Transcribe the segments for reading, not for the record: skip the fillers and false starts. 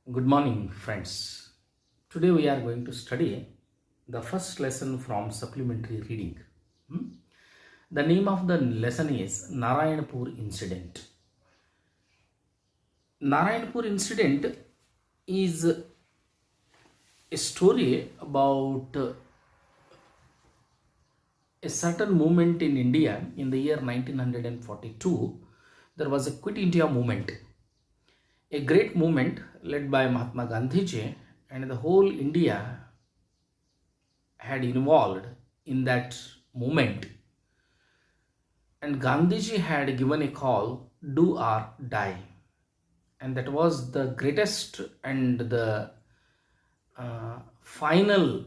Good morning, friends. Today we are going to study the first lesson from supplementary reading. The name of the lesson is Narayanpur Incident. Narayanpur Incident is a story about a certain movement in India in the year 1942. There was a Quit India movement, a great movement led by Mahatma Gandhiji, and the whole India had involved in that movement. And Gandhiji had given a call, do or die. And that was the greatest and the final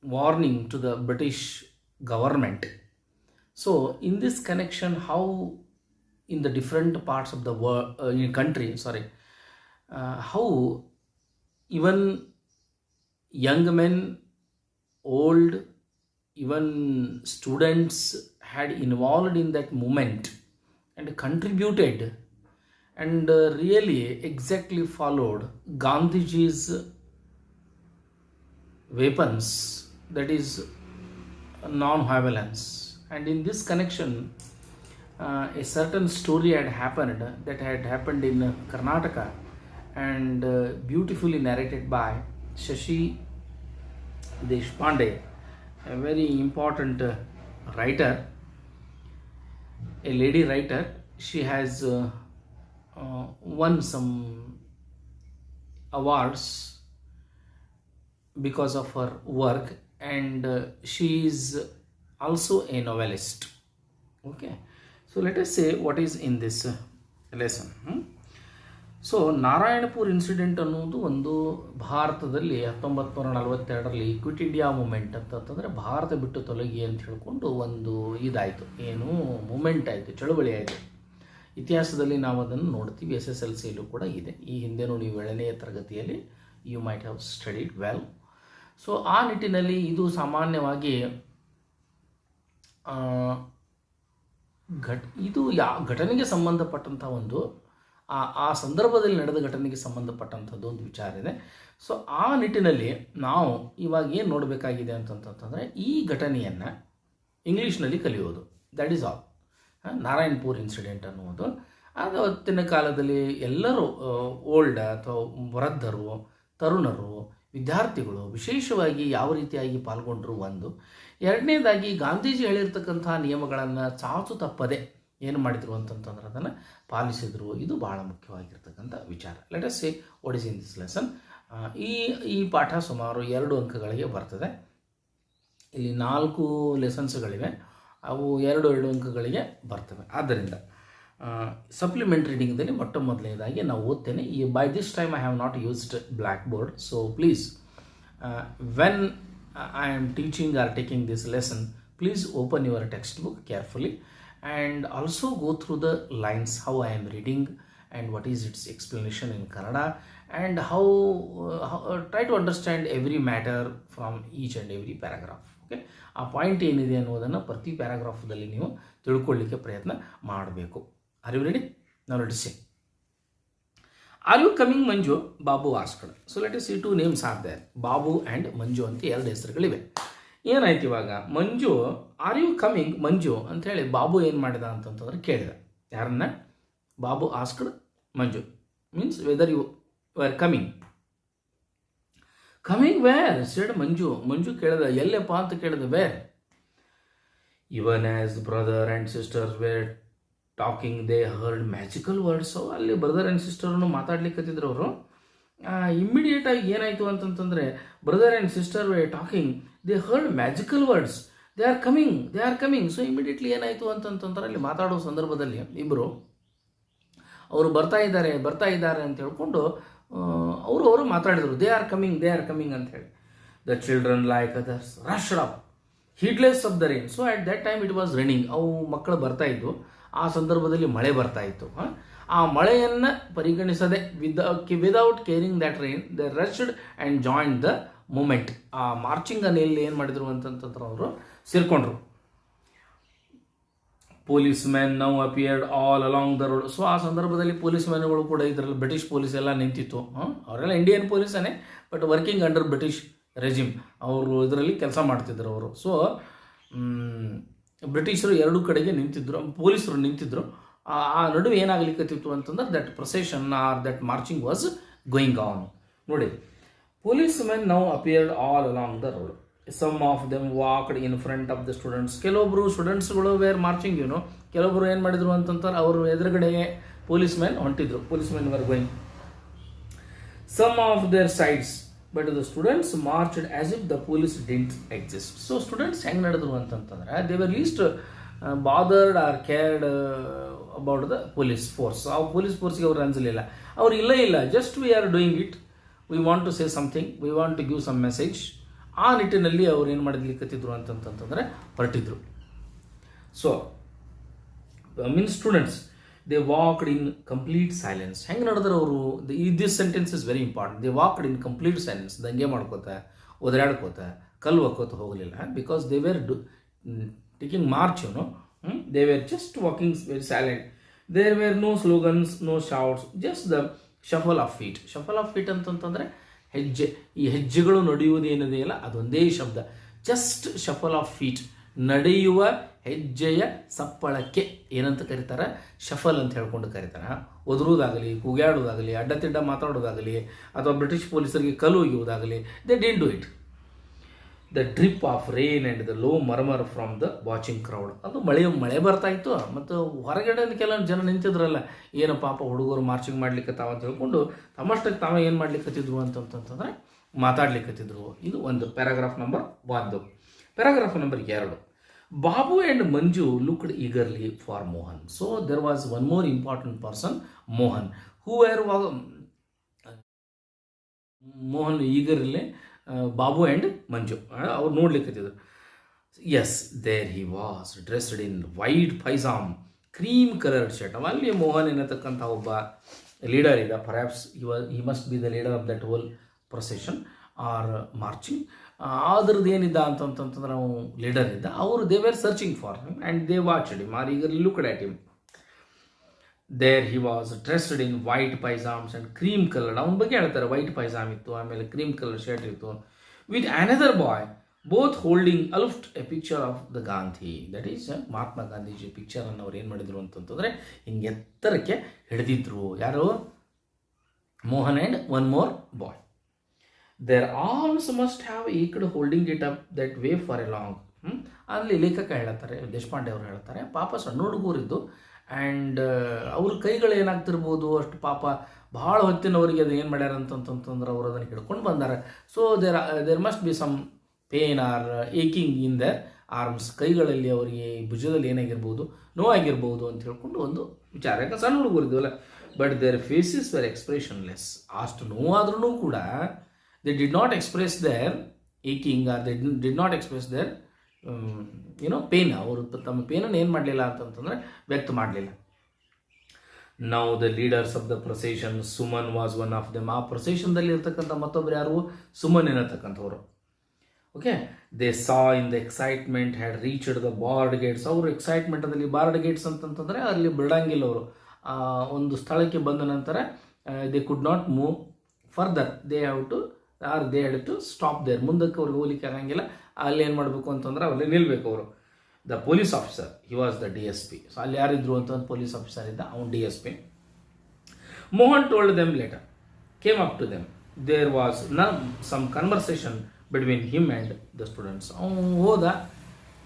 warning to the British government. So in this connection, how in the different parts of the world, country, how even young men, old, even students had involved in that movement and contributed and really exactly followed Gandhiji's weapons, that is non-violence. And in this connection, a certain story had happened that had happened in Karnataka and beautifully narrated by Shashi Deshpande, a very important writer, a lady writer. She has won some awards because of her work, and she is also a novelist. Okay, so let us say what is in this lesson. So Narayanpur incident ಅನ್ನೋದು ಒಂದು ಭಾರತದಲ್ಲಿ 1942ರಲ್ಲಿ quit India movement ಅಂತಂದರೆ ಭಾರತ ಬಿಟ್ಟು ತೊಲಗಿ ಅಂತ ಹೇಳ್ಕೊಂಡು ಒಂದು ಇದಾಯಿತು, ಏನು ಮೂಮೆಂಟ್ ಆಯಿತು, ಚಳುವಳಿ ಆಯಿತು. ಇತಿಹಾಸದಲ್ಲಿ ನಾವು ಅದನ್ನು ನೋಡ್ತೀವಿ, SSLCಯಲ್ಲೂ ಕೂಡ ಇದೆ. ಈ ಹಿಂದೆನೂ ನೀವು 7ನೇ ತರಗತಿಯಲ್ಲಿ you might have studied well. So ಆ ನಿಟ್ಟಿನಲ್ಲಿ ಇದು ಸಾಮಾನ್ಯವಾಗಿ ಇದು ಘಟನೆಗೆ ಸಂಬಂಧಪಟ್ಟಂಥ ಒಂದು ಆ ಸಂದರ್ಭದಲ್ಲಿ ನಡೆದ ಘಟನೆಗೆ ಸಂಬಂಧಪಟ್ಟಂಥದ್ದು ಒಂದು ವಿಚಾರ ಇದೆ. ಸೊ ಆ ನಿಟ್ಟಿನಲ್ಲಿ ನಾವು ಇವಾಗ ಏನು ನೋಡಬೇಕಾಗಿದೆ ಅಂತಂತಂದರೆ ಈ ಘಟನೆಯನ್ನು ಇಂಗ್ಲೀಷ್ನಲ್ಲಿ ಕಲಿಯೋದು, that is all. Narayanpur incident ಅನ್ನುವುದು ಅದು ಅವತ್ತಿನ ಕಾಲದಲ್ಲಿ ಎಲ್ಲರೂ ಓಲ್ಡ್ ಅಥವಾ ವೃದ್ಧರು, ತರುಣರು, ವಿದ್ಯಾರ್ಥಿಗಳು ವಿಶೇಷವಾಗಿ ಯಾವ ರೀತಿಯಾಗಿ ಪಾಲ್ಗೊಂಡ್ರು ಒಂದು. ಎರಡನೇದಾಗಿ ಗಾಂಧೀಜಿ ಹೇಳಿರ್ತಕ್ಕಂಥ ನಿಯಮಗಳನ್ನು ಚಾಚು ತಪ್ಪದೆ ಏನು ಮಾಡಿದರು ಅಂತಂತಂದ್ರೆ ಅದನ್ನು ಪಾಲಿಸಿದರು. ಇದು ಬಹಳ ಮುಖ್ಯವಾಗಿರ್ತಕ್ಕಂಥ ವಿಚಾರ. Let us say what is in this lesson. ಈ ಪಾಠ ಸುಮಾರು 2 ಅಂಕಗಳಿಗೆ ಬರ್ತದೆ. ಇಲ್ಲಿ 4 ಲೆಸನ್ಸ್ಗಳಿವೆ, ಅವು 2 ಅಂಕಗಳಿಗೆ ಬರ್ತವೆ. ಆದ್ದರಿಂದ ಸಪ್ಲಿಮೆಂಟ್ ರೀಡಿಂಗ್ದಲ್ಲಿ ಮೊದಲನೇದಾಗಿ ನಾವು ಓದ್ತೇನೆ. By this time I have not used black board, so please when I am teaching or taking this lesson, please open your text book carefully and also go through the lines, how I am reading and what is its explanation in Kannada, and how try to understand every matter from each and every paragraph. Okay, ಆ point ಏನಿದೆ ಅನ್ನೋದನ್ನು ಪ್ರತಿ ಪ್ಯಾರಾಗ್ರಾಫ್ದಲ್ಲಿ ನೀವು ತಿಳ್ಕೊಳ್ಳಿಕ್ಕೆ ಪ್ರಯತ್ನ ಮಾಡಬೇಕು. Are you ready? Now let us say, are you coming Manju? Babu asked. So let us see 2 names are there, Babu and Manju ಅಂತ 2 ಹೆಸರುಗಳಿವೆ. ಏನಾಯ್ತು ಇವಾಗ? Manju, are you coming Manju ಅಂಥೇಳಿ ಬಾಬು ಏನು ಮಾಡಿದ ಅಂತಂತಂದ್ರೆ ಕೇಳಿದ. ಯಾರನ್ನ? Babu asked Manju, means whether you are coming. Coming where said Manju. Manju ಕೇಳಿದ, ಎಲ್ಲಪ್ಪ ಅಂತ ಕೇಳಿದ. Where? Even as brother and sisters were talking they heard magical words. ಅಲ್ಲಿ ಬ್ರದರ್ ಆ್ಯಂಡ್ ಸಿಸ್ಟರ್ನು ಮಾತಾಡ್ಲಿಕ್ಕತ್ತಿದ್ರು ಅವರು. ಇಮ್ಮಿಡಿಯೇಟಾಗಿ ಏನಾಯಿತು ಅಂತಂತಂದರೆ, brother and sister were talking, they heard magical words, they are coming. So immediately ಏನಾಯಿತು ಅಂತಂತಂದ್ರೆ, ಅಲ್ಲಿ ಮಾತಾಡೋ ಸಂದರ್ಭದಲ್ಲಿ ಇಬ್ಬರು ಅವರು ಬರ್ತಾ ಇದ್ದಾರೆ ಅಂತ ಹೇಳ್ಕೊಂಡು ಅವರು ಮಾತಾಡಿದರು. ದೇ ಆರ್ ಕಮಿಂಗ್ ಅಂತ ಹೇಳಿ. The children like others rushed up heedless of the rain. So at that time it was raining. ಅವು ಮಕ್ಕಳು ಬರ್ತಾ ಇದ್ದು, ಆ ಸಂದರ್ಭದಲ್ಲಿ ಮಳೆ ಬರ್ತಾ ಇತ್ತು. ಆ ಮಳೆಯನ್ನು ಪರಿಗಣಿಸದೆ without caring that rain they rushed and join the movement. ಆ ಮಾರ್ಚಿಂಗ್ ಅನ್ನೆಲ್ಲಿ ಏನು ಮಾಡಿದರು ಅಂತಂತಂದ್ರೆ ಅವರು ಸೇರಿಕೊಂಡ್ರು. Policeman now appeared all along the road. So ಆ ಸಂದರ್ಭದಲ್ಲಿ ಪೊಲೀಸ್ ಮ್ಯಾನ್ಗಳು ಕೂಡ ಇದರಲ್ಲಿ ಬ್ರಿಟಿಷ್ ಪೊಲೀಸ್ ಎಲ್ಲ ನಿಂತಿತ್ತು. ಅವರೆಲ್ಲ ಇಂಡಿಯನ್ ಪೊಲೀಸೇ, but working under British regime. ಅವರು ಇದರಲ್ಲಿ ಕೆಲಸ ಮಾಡ್ತಿದ್ರು ಅವರು. ಸೊ ಬ್ರಿಟಿಷರು ಎರಡೂ ಕಡೆಗೆ ನಿಂತಿದ್ರು, ಪೊಲೀಸರು ನಿಂತಿದ್ರು. ಆ ನಡುವೆ ಏನಾಗಲಿಕ್ಕತ್ತಿತ್ತು ಅಂತಂದ್ರೆ that procession or that marching was going on. ನೋಡಿ, policemen now appeared all along the road. Some of them walked in front of the students. ಕೆಲವೊಬ್ಬರು ಸ್ಟೂಡೆಂಟ್ಸ್ಗಳು ವೇರ್ ಮಾರ್ಚಿಂಗ್, ಕೆಲವೊಬ್ಬರು ಏನು ಮಾಡಿದ್ರು ಅಂತಂತಾರೆ, ಅವರು ಎದುರುಗಡೆಗೆ ಪೊಲೀಸ್ ಮೆನ್ ಹೊಂಟಿದ್ರು. Policemen were going some of their sides, but the students marched as if the police didn't exist. So students ಹೆಂಗೆ ನಡೆದ್ರು ಅಂತಂತಂದ್ರೆ they were least bothered R cared about the police force. ಆ police ಫೋರ್ಸ್ಗೆ ಅವ್ರು ಅನ್ಸಲಿಲ್ಲ, ಅವ್ರು ಇಲ್ಲ just we are doing it, we want to say something, we want to give some message. ಆ ನಿಟ್ಟಿನಲ್ಲಿ ಅವ್ರು ಏನು ಮಾಡಲಿಕ್ಕತ್ತಿದ್ರು ಅಂತಂತಂದರೆ ಹೊರಟಿದ್ರು. So means students they walked in complete silence. ಹೆಂಗೆ ನಡೆದ್ರೆ ಅವರು, this sentence is very important. They walked in complete silence. ದಂಗೆ ಮಾಡ್ಕೋತ, ಒದರಾಡ್ಕೋತ, ಕಲ್ಲು ಹಾಕೋತ ಹೋಗಲಿಲ್ಲ. Because they were taking march, they wear just walking very silent. There were no slogans, no shouts, just the shuffle of feet. Shuffle of feet ಅಂತಂತಂದರೆ ಹೆಜ್ಜೆ, ಈ ಹೆಜ್ಜೆಗಳು ನಡೆಯುವುದೇನಿದೆಯಲ್ಲ ಅದೊಂದೇ ಶಬ್ದ. ಜಸ್ಟ್ ಶಫಲ್ ಆಫ್ ಫೀಟ್, ನಡೆಯುವ ಹೆಜ್ಜೆಯ ಸಪ್ಪಳಕ್ಕೆ ಏನಂತ ಕರೀತಾರೆ, ಶಫಲ್ ಅಂತ ಹೇಳ್ಕೊಂಡು ಕರೀತಾರೆ. ಒದರುವುದಾಗಲಿ, ಕೂಗ್ಯಾಡೋದಾಗಲಿ, ಅಡ್ಡತಿಡ್ಡ ಮಾತಾಡೋದಾಗಲಿ, ಅಥವಾ ಬ್ರಿಟಿಷ್ ಪೊಲೀಸರಿಗೆ ಕಲ್ಲು ಒಯ್ಯುವುದಾಗಲಿ, they didn't do it. The drip of rain and the low murmur from the watching crowd. ಅದು ಮಳೆ ಬರ್ತಾ ಇತ್ತು, ಮತ್ತು ಹೊರಗಡೆ ಕೆಲವು ಜನ ನಿಂತಿದ್ರಲ್ಲ, ಏನು ಪಾಪ ಹುಡುಗರು ಮಾರ್ಚಿಂಗ್ ಮಾಡ್ಲಿಕ್ಕೆ ಅಂತ ಹೇಳ್ಕೊಂಡು ತಮ್ಮಷ್ಟಕ್ಕೆ ತಾವೇ ಏನು ಮಾಡ್ಲಿಕ್ಕತ್ತಿದ್ರು ಅಂತಂತಂದರೆ ಮಾತಾಡ್ಲಿಕ್ಕತ್ತಿದ್ರು. ಇದು ಒಂದು paragraph number 1. Paragraph number 2. Babu and Manju looked eagerly for Mohan. So there was one more important person, Mohan, who were Mohan eagerly Babu and Manju ಅವ್ರು ನೋಡ್ಲಿಕ್ಕತ್ತಿದ್ರು. Yes, there he was dressed in white pyjama, cream coloured shirt. ಅಲ್ಲಿ ಮೋಹನ್ ಎನ್ನತಕ್ಕಂಥ ಒಬ್ಬ ಲೀಡರ್ ಇದ್ದ. Perhaps he must be the leader of that whole procession or marching. ಅದ್ರದ್ದು ಏನಿದ್ದ ಅಂತಂತಂದ್ರೆ ನಾವು ಲೀಡರ್ ಇದ್ದ. ಅವರು they were searching for him and they watched him or eagerly looked at him. There he was dressed in white pyjamas and cream coloured. ಅವನ ಬಗ್ಗೆ ಹೇಳ್ತಾರೆ, white pyjama ಇತ್ತು, ಆಮೇಲೆ ಕ್ರೀಮ್ ಕಲರ್ ಶರ್ಟ್ ಇತ್ತು. With another boy both holding aloft a picture of the Gandhi. That is Mahatma Gandhiji ಪಿಕ್ಚರನ್ನು ಅವ್ರು ಏನು ಮಾಡಿದ್ರು ಅಂತಂತಂದರೆ ಹಿಂಗೆ ಎತ್ತರಕ್ಕೆ ಹಿಡಿದಿದ್ರು. ಯಾರು? Mohan and one more boy. Their arms must have ached holding it up that way for A long. ಅಲ್ಲಿ ಲೇಖಕ ಹೇಳ್ತಾರೆ, ದೇಶಪಾಂಡೆ ಅವರು ಹೇಳ್ತಾರೆ, ಪಾಪ ಸಣ್ಣ ಹುಡುಗರಿದ್ದು ಆ್ಯಂಡ್ ಅವ್ರ ಕೈಗಳು ಏನಾಗ್ತಿರ್ಬೋದು, ಅಷ್ಟು ಪಾಪ ಭಾಳ ಹೊತ್ತಿನವರಿಗೆ ಅದು ಏನು ಮಾಡ್ಯಾರ ಅಂತಂತಂದ್ರೆ ಅವರು ಅದನ್ನು ಹಿಡ್ಕೊಂಡು ಬಂದಾರೆ. So there must be some pain or aching in their arms. ಕೈಗಳಲ್ಲಿ ಅವರಿಗೆ ಭುಜದಲ್ಲಿ ಏನಾಗಿರ್ಬೋದು, ನೋವಾಗಿರ್ಬೋದು ಅಂತ ಹೇಳ್ಕೊಂಡು ಒಂದು ವಿಚಾರ. ಯಾಕಂದ್ರೆ ಸಣ್ಣ ಹುಡುಗರಿದ್ವಲ್ಲ. But their faces were expressionless. ಅಷ್ಟು ನೋವಾದ್ರೂ ಕೂಡ they did not express their aching or they did not express their pain. ಅವರು ತಮ್ಮ ಪೇನನ್ನು ಏನು ಮಾಡಲಿಲ್ಲ ಅಂತಂತಂದರೆ ವ್ಯಕ್ತ ಮಾಡಲಿಲ್ಲ. Now the leaders of the procession, Suman was one of them. ಆ ಪ್ರೊಸೆಷನ್ದಲ್ಲಿ ಇರ್ತಕ್ಕಂಥ ಮತ್ತೊಬ್ಬರು ಯಾರು? ಸುಮನ್ ಏನತಕ್ಕಂಥವ್ರು. Okay, they saw in the excitement had reached the barred gates. ಅವರು ಎಕ್ಸೈಟ್ಮೆಂಟದಲ್ಲಿ ಬಾರ್ಡ್ ಗೇಟ್ಸ್ ಅಂತಂತಂದರೆ ಅಲ್ಲಿ ಬಿಡಂಗಿಲ್ಲ. ಅವರು ಒಂದು ಸ್ಥಳಕ್ಕೆ ಬಂದ ನಂತರ they could not move further, they had to stop there. ಮುಂದಕ್ಕೆ ಅವ್ರಿಗೆ ಹೋಗ್ಲಿಕ್ಕೆ ಆಗಂಗಿಲ್ಲ. ಅಲ್ಲಿ ಏನು ಮಾಡಬೇಕು ಅಂತಂದ್ರೆ ಅಲ್ಲಿ ನಿಲ್ಲಬೇಕು ಅವರು. The police officer, he was the DSP. So ಅಲ್ಲಿ ಯಾರಿದ್ರು ಅಂತ ಒಂದು ಪೊಲೀಸ್ ಆಫೀಸರ್ ಇದ್ದ, ಅವನು DSP. Mohan told them later, came up to them, there was some conversation between him and the students. ಅವನು ಹೋದ,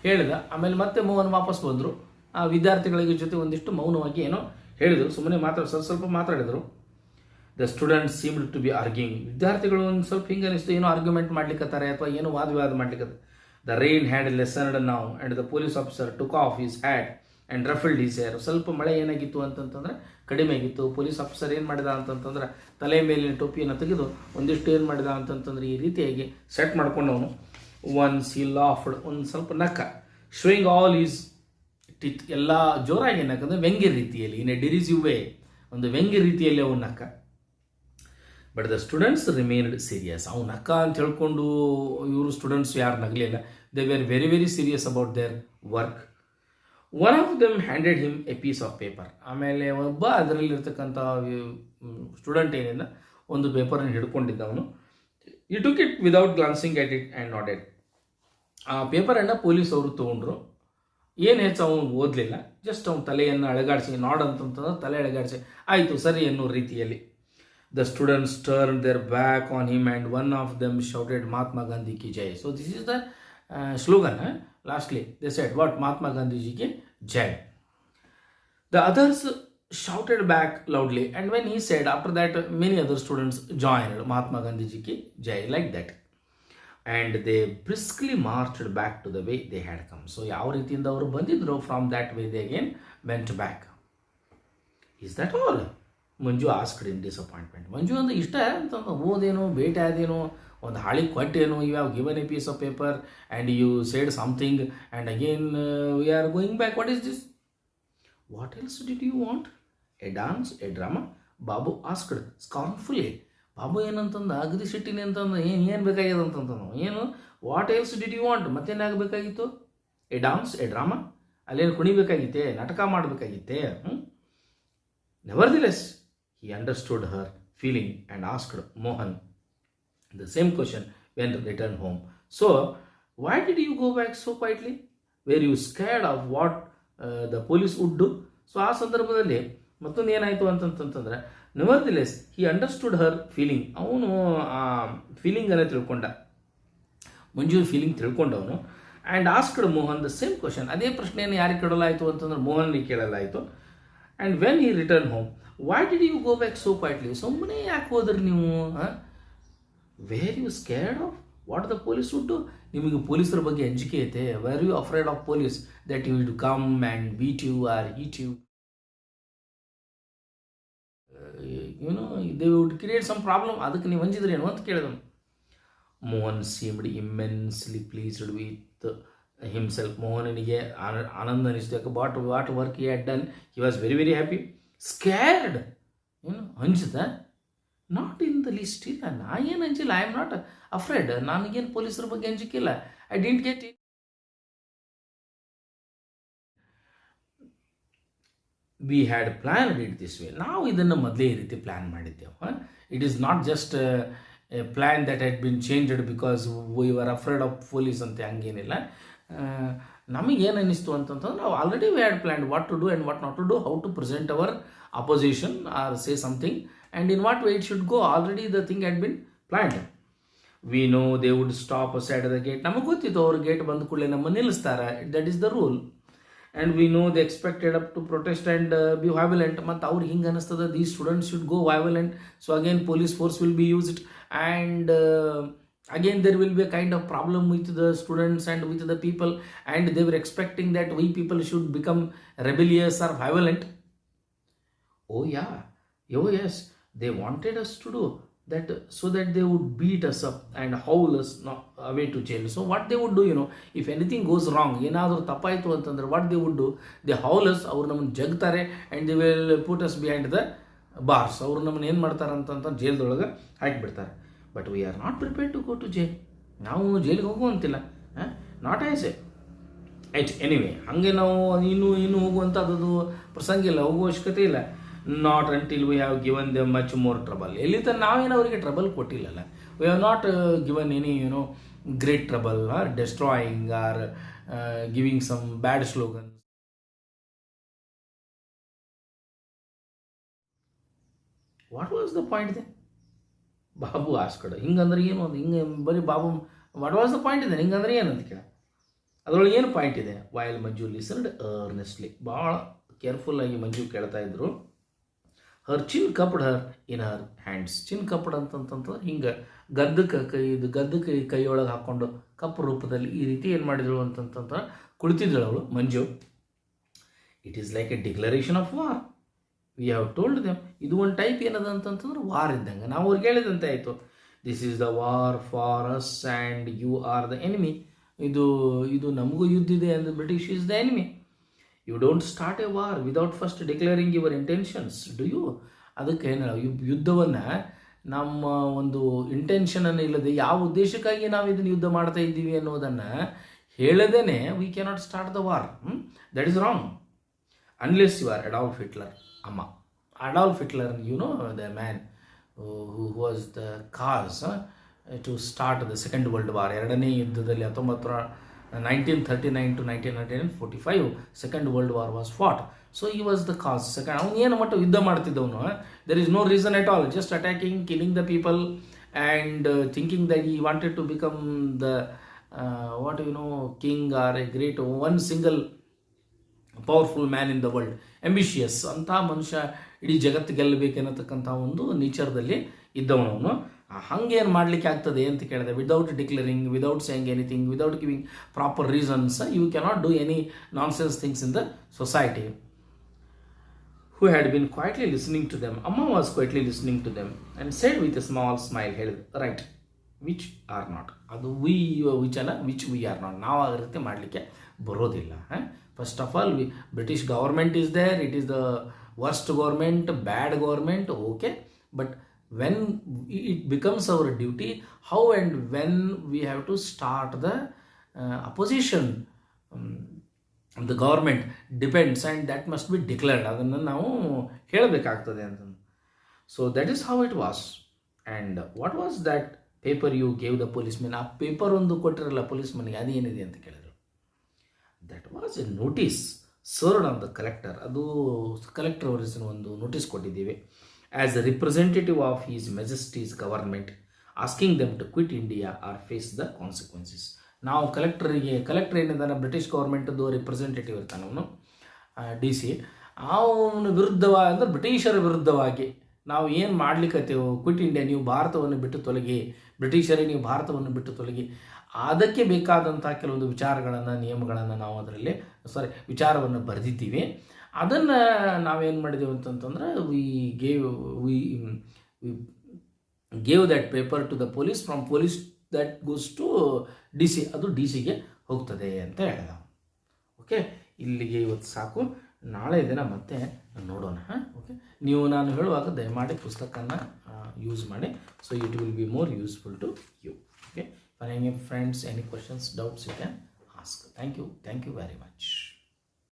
ಹೇಳಿದ, ಆಮೇಲೆ ಮತ್ತೆ ಮೋಹನ್ ವಾಪಸ್ ಬಂದರು. ಆ ವಿದ್ಯಾರ್ಥಿಗಳಿಗೆ ಜೊತೆ ಒಂದಿಷ್ಟು ಮೌನವಾಗಿ ಏನೋ ಹೇಳಿದರು, ಸುಮ್ಮನೆ ಸ್ವಲ್ಪ ಮಾತಾಡಿದರು. The students seemed to be arguing. ವಿದ್ಯಾರ್ಥಿಗಳು ಒಂದು ಸ್ವಲ್ಪ ಹಿಂಗೆ ಅನಿಸ್ತು, ಏನೋ ಆರ್ಗ್ಯುಮೆಂಟ್ ಮಾಡ್ಲಿಕ್ಕತ್ತಾರೆ ಅಥವಾ ಏನೋ ವಾದ ಮಾಡ್ಲಿಕ್ಕತ್ತಾರೆ. The rain had lessened now and the police officer took off his hat and ruffled his hair. ಸ್ವಲ್ಪ ಮಳೆ ಏನಾಗಿತ್ತು ಅಂತಂತಂದರೆ ಕಡಿಮೆ ಆಗಿತ್ತು. ಪೊಲೀಸ್ ಆಫೀಸರ್ ಏನು ಮಾಡಿದ ಅಂತಂತಂದ್ರೆ ತಲೆ ಮೇಲಿನ ಟೋಪಿಯನ್ನು ತೆಗೆದು ಒಂದಿಷ್ಟು ಏನು ಮಾಡಿದ ಅಂತಂತಂದ್ರೆ ಈ ರೀತಿಯಾಗಿ ಸೆಟ್ ಮಾಡ್ಕೊಂಡವನು. ಒನ್ಸ್ ಹಿ ಲಾಫ್ಡ್, ಒಂದು ಸ್ವಲ್ಪ ನಕ್ಕ, ಶೋಯಿಂಗ್ ಆಲ್ ಈಸ್ ಟಿತ್. ಎಲ್ಲ ಜೋರಾಗಿ ಏನಕ್ಕಂದ್ರೆ ವ್ಯಂಗ್ಯ ರೀತಿಯಲ್ಲಿ, ಇನ್ ಎ ಡಿರಿಸಿವ್ ವೇ, ಒಂದು ವ್ಯಂಗ್ಯ ರೀತಿಯಲ್ಲಿ ಅವನು ನಕ್ಕ. But the students remained serious. ಅವ್ನು ನಕ್ಕ ಅಂತ ಹೇಳ್ಕೊಂಡು ಇವರು ಸ್ಟೂಡೆಂಟ್ಸ್ ಯಾರು ನಗಲಿಲ್ಲ. They were very very serious about their work. One of them handed him a piece of paper. ಆಮೇಲೆ ಒಬ್ಬ ಅದರಲ್ಲಿರ್ತಕ್ಕಂಥ ಸ್ಟೂಡೆಂಟ್ ಏನಿಲ್ಲ ಒಂದು ಪೇಪರನ್ನು ಹಿಡ್ಕೊಂಡಿದ್ದವನು. He took it without glancing at it and not at. ಆ ಪೇಪರನ್ನು ಪೊಲೀಸ್ ಅವರು ತೊಗೊಂಡ್ರು. ಏನು ಹೆಚ್ಚು ಅವನು ಓದಲಿಲ್ಲ, ಜಸ್ಟ್ ಅವನ ತಲೆಯನ್ನು ಅಳಗಾಡಿಸಿ, ನಾಡ್ ಅಂತಂತಂದ್ರೆ ತಲೆ ಅಳಗಾಡಿಸಿ ಆಯಿತು ಸರಿ ಅನ್ನೋ ರೀತಿಯಲ್ಲಿ. The students turn their back on him and one of them shouted Mahatma Gandhi ಕಿ ಜೈ. So this is the slogan. Lastly they said what, Mahatma Gandhiji ಕಿ ಜೈ. The others shouted back loudly, and when he said, after that many other students joined Mahatma Gandhi ji ki jai, like that, and they briskly marched back to the way they had come. So ಯಾವ ರೀತಿಯಿಂದ ಅವರು ಬಂದಿದ್ರು, from that way they again went back. Is that all? Manju asked in disappointment. Manju ಅಂದ್ರೆ ಇಷ್ಟ ಅಂತಂದು ಓದೇನು, ಭೇಟಿ ಆದೇನು, ಒಂದು ಹಾಳಿ ಕೊಟ್ಟೇನು, you have given a piece of paper and you said something and again we are going back. What is this? What else did you want? A dance? A drama? Babu asked scornfully. Babu ಏನಂತಂದ ಅಗದಿ ಸಿಟ್ಟಿನಿ ಅಂತಂದ, ಏನು ಬೇಕಾಗ್ಯದ ಅಂತಂದ ಏನು. What else did you want? ಮತ್ತೇನಾಗಬೇಕಾಗಿತ್ತು? A dance, a drama, ಅಲ್ಲೇನು ಕುಣಿಬೇಕಾಗಿತ್ತೆ, ನಾಟಕ ಮಾಡಬೇಕಾಗಿತ್ತೆ. Nevertheless, he understood her feeling and asked Mohan the same question when returned home. So, why did you go back so quietly? Were you scared of what the police would do? So ಆ ಸಂದರ್ಭದಲ್ಲಿ ಮತ್ತೊಂದು ಏನಾಯಿತು ಅಂತಂತಂದ್ರೆ, ನೆವರ್ದಿಲೆಸ್ ಹಿ understood ಹರ್ feeling. ಅವನು ಆ ಫೀಲಿಂಗನ್ನು ತಿಳ್ಕೊಂಡ, Manju feeling ತಿಳ್ಕೊಂಡವನು. And asked Mohan the same question. ಅದೇ ಪ್ರಶ್ನೆಯನ್ನು ಯಾರಿಗೆ ಕೇಳಲಾಯಿತು ಅಂತಂದ್ರೆ ಮೋಹನ್ಗೆ ಕೇಳಲಾಯಿತು. And when he return home, why did you go back so quietly? ಸುಮ್ಮನೆ ಯಾಕೆ ಹೋದ್ರಿ ನೀವು? Were you scared of what the police would do? ನಿಮಗೆ ಪೊಲೀಸರ ಬಗ್ಗೆ ಅಂಜಿಕೆ ಐತೆ. Were you afraid of police that you will come and beat you or eat you, you know they would create some problem. ಅದಕ್ಕೆ ನೀವು ಅಂಜಿದ್ರೇನು ಅಂತ ಕೇಳಿದನು. Mohan seemed immensely pleased with himself. ಮೋಹನನಿಗೆ ಆನಂದ ಅನಿಸ್ತು. ಯಾಕೆ what work he had done, he was very very happy. Scared, ಏನು ಅಂಜಿದ? Not in the list. ಇಲ್ಲ, ನಾ ಏನು ಅಂಜಿಲ್ಲ. I am not afraid. ನನಗೇನು ಪೊಲೀಸರ ಬಗ್ಗೆ ಅಂಜಿಕಿಲ್ಲ. I didn't get it. We had planned it this way. ನಾವು ಇದನ್ನು ಮೊದಲೇ ಈ ರೀತಿ ಪ್ಲ್ಯಾನ್ ಮಾಡಿದ್ದೆವು. It is not just a plan that had been changed because we are afraid of police ಅಂತ ಹಂಗೇನಿಲ್ಲ. ನಮಗೇನು ಅನ್ನಿಸ್ತು ಅಂತಂತಂದ್ರೆ ನಾವು already we had planned what to do and what not to do, how to present our opposition or say something and in what way it should go. Already the thing had been planned. We know they would stop side the gate. ನಮಗೆ ಗೊತ್ತಿತ್ತು ಅವರು gate ಬಂದ ಕೂಡಲೇ ನಮ್ಮನ್ನು ನಿಲ್ಲಿಸ್ತಾರೆ. That is the rule. And we know they expected up to protest and be violent. ಮತ್ತು ಅವ್ರಿಗೆ ಹಿಂಗೆ ಅನ್ನಿಸ್ತದೆ, these students should go violent. So again police force will be used and again there will be a kind of problem with the students and with the people, and they were expecting that we people should become rebellious or violent. Oh yeah, oh yes, they wanted us to do that so that they would beat us up and haul us away to jail. So what they would do, you know, if anything goes wrong, ಏನಾದರೂ ತಪ್ಪಾಯಿತು ಅಂತಂದ್ರೆ what they would do, they haul us, ಅವ್ರು ನಮ್ಮನ್ನು ಜಗ್ತಾರೆ and they will put us behind the bars. ಅವರು ನಮ್ಮನ್ನು ಏನು ಮಾಡ್ತಾರೆ ಅಂತಂತ ಜೈಲ್ದೊಳಗೆ ಹಾಕಿಬಿಡ್ತಾರೆ. But we are not prepared to go to jail. ನಾವು ಜೈಲಿಗೆ ಹೋಗುವಂತಿಲ್ಲ. ನಾಟ್ ಆ್ಯಸ್ ಎ ಆಯ್ತು. ಎನಿವೆ, ಹಾಗೆ ನಾವು ಇನ್ನೂ ಹೋಗುವಂಥದ್ದು ಪ್ರಸಂಗ ಇಲ್ಲ, ಹೋಗುವ ಅವಶ್ಯಕತೆ ಇಲ್ಲ. Not until we have given them much more trouble. ಎಲ್ಲಿ ತನಕ ನಾವೇನು ಅವರಿಗೆ ಟ್ರಬಲ್ ಕೊಟ್ಟಿಲ್ಲಲ್ಲ. We have not given any great trouble or destroying or giving some bad slogan. What was the point then? Babu asked. ಹಿಂಗಂದ್ರೆ ಏನು ಅಂತ, ಹಿಂಗೆ ಬರೀ Babu what was the point ಇದೆ, ಹಿಂಗಂದ್ರೆ ಏನು ಅಂತ ಕೇಳ. ಅದರೊಳಗೆ ಏನು ಪಾಯಿಂಟ್ ಇದೆ? ವೈಲ್ ಮಂಜು ಲಿಸನ್ಡ್ ಅರ್ನೆಸ್ಟ್ಲಿ. ಭಾಳ ಕೇರ್ಫುಲ್ಲಾಗಿ ಮಂಜು ಕೇಳ್ತಾ ಇದ್ರು. ಹರ್ ಚಿನ್ ಕಪ್ಡ್ ಹರ್ ಇನ್ ಹರ್ ಹ್ಯಾಂಡ್ಸ್. ಚಿನ್ ಕಪ್ಡ್ ಅಂತಂತಂದ್ರೆ ಹಿಂಗೆ ಗದ್ದಕ್ಕೆ ಕೈಯೊಳಗೆ ಹಾಕ್ಕೊಂಡು ಕಪ್ಪು ರೂಪದಲ್ಲಿ ಈ ರೀತಿ ಏನು ಮಾಡಿದಳು ಅಂತಂತಂದ್ರೆ ಕುಳಿತಿದ್ದಳು ಅವಳು Manju. It is like a declaration of war. We have told them. ಇದು ಒಂದು ಟೈಪ್ ಏನದ ಅಂತಂತಂದ್ರೆ ವಾರ್ ಇದ್ದಂಗೆ. ನಾವು ಅವ್ರಿಗೆ ಹೇಳಿದಂತೆ ಆಯಿತು, this is the war for us and you are the enemy. ಇದು ನಮಗೂ ಯುದ್ಧ ಇದೆ ಅಂದ್ British is the enemy. You don't start a war without first declaring your intentions. Do you? ಅದಕ್ಕೆ ಯುದ್ಧವನ್ನು ನಮ್ಮ ಒಂದು ಇಂಟೆನ್ಷನನ್ನು ಇಲ್ಲದೆ ಯಾವ ಉದ್ದೇಶಕ್ಕಾಗಿ ನಾವು ಇದನ್ನು ಯುದ್ಧ ಮಾಡ್ತಾ ಇದ್ದೀವಿ ಅನ್ನೋದನ್ನು ಹೇಳದೇನೆ we cannot start the war. That is wrong unless you are Adolf Hitler Amma. Adolf Hitler, you know the man who was the cause to start the Second World War. ಎರಡನೇ ಯುದ್ಧದಲ್ಲಿ 1939 to 1945 Second World War was fought. So he was the cause. Second, ಅವನು ಏನು ಮಟ್ಟ ಯುದ್ಧ ಮಾಡ್ತಿದ್ದವನು, there is no reason at all, just attacking, killing the people and thinking that he wanted to become the king or a great one single powerful man in the world, ambitious ಅಂತ ಮನುಷ್ಯ ಇಡೀ ಜಗತ್ತು ಗೆಲ್ಲಬೇಕೆನ್ನತಕ್ಕಂಥ ಒಂದು ನೇಚರ್ದಲ್ಲಿ ಇದ್ದವನವನು. ಹಂಗೇನು ಮಾಡಲಿಕ್ಕೆ ಆಗ್ತದೆ ಅಂತ ಕೇಳಿದೆ. Without declaring, without saying anything, without giving proper reasons, you cannot do any nonsense things in the society. Who had been quietly listening to them. Amma was quietly listening to them and said with a small smile, ಹೇಳಿದ್ರು, right, which are not. ಅದು which we are not, ನಾವು ಆ ರೀತಿ ಮಾಡಲಿಕ್ಕೆ ಬರೋದಿಲ್ಲ. First of all, British government is there, it is the worst government, bad government, okay, but when it becomes our duty, how and when we have to start the opposition, the government depends, and that must be declared. ಅದನ್ನು ನಾವು ಹೇಳಬೇಕಾಗ್ತದೆ ಅಂತ. So that is how it was. And what was that paper you gave the policeman? ಆ paper ಒಂದು ಕೊಟ್ಟಿರಲ್ಲ ಪೊಲೀಸ್ಮನ್ಗೆ, ಅದು ಏನಿದೆ ಅಂತ ಕೇಳಿದ್ರು. That was a notice served on the collector. ಅದು ಕಲೆಕ್ಟರ್ ಅವರಿಗೆ ಒಂದು ನೋಟಿಸ್ ಕೊಟ್ಟಿದ್ದೀವಿ. As a representative of his majesty's government asking them to quit India or face the consequences. ನಾವು ಕಲೆಕ್ಟರ್ ಏನಿದ್ದಾನೆ, ಬ್ರಿಟಿಷ್ ಗೌರ್ಮೆಂಟ್ದು ರಿಪ್ರೆಸೆಂಟೇಟಿವ್ ಇರ್ತಾನೆ ಅವನು, DC. ಅವನ ವಿರುದ್ಧವಾಗಿ, ಅಂದರೆ ಬ್ರಿಟಿಷರ ವಿರುದ್ಧವಾಗಿ ನಾವು ಏನು ಮಾಡ್ಲಿಕ್ಕತ್ತೇವೆ, ಕ್ವಿಟ್ ಇಂಡಿಯಾ, ನೀವು ಭಾರತವನ್ನು ಬಿಟ್ಟು ತೊಲಗಿ, ಬ್ರಿಟಿಷರೇ ನೀವು ಭಾರತವನ್ನು ಬಿಟ್ಟು ತೊಲಗಿ, ಅದಕ್ಕೆ ಬೇಕಾದಂಥ ಕೆಲವೊಂದು ವಿಚಾರಗಳನ್ನು, ನಿಯಮಗಳನ್ನು ನಾವು ಅದರಲ್ಲಿ ವಿಚಾರವನ್ನು ಬರೆದಿದ್ದೀವಿ. ಅದನ್ನು ನಾವೇನು ಮಾಡಿದೆವು ಅಂತಂತಂದ್ರೆ we gave that paper to the police, from police that goes to DC, ಅದು DCಗೆ ಹೋಗ್ತದೆ ಅಂತ ಹೇಳಿದ. ಓಕೆ, ಇಲ್ಲಿಗೆ ಇವತ್ತು ಸಾಕು. ನಾಳೆ ದಿನ ಮತ್ತೆ ನೋಡೋಣ. ಓಕೆ, ನೀವು ನಾನು ಹೇಳುವಾಗ ದಯಮಾಡಿ ಪುಸ್ತಕನ ಯೂಸ್ ಮಾಡಿ. So it will be more useful to you. Okay, for any friends, any questions, doubts, you can ask. Thank you very much.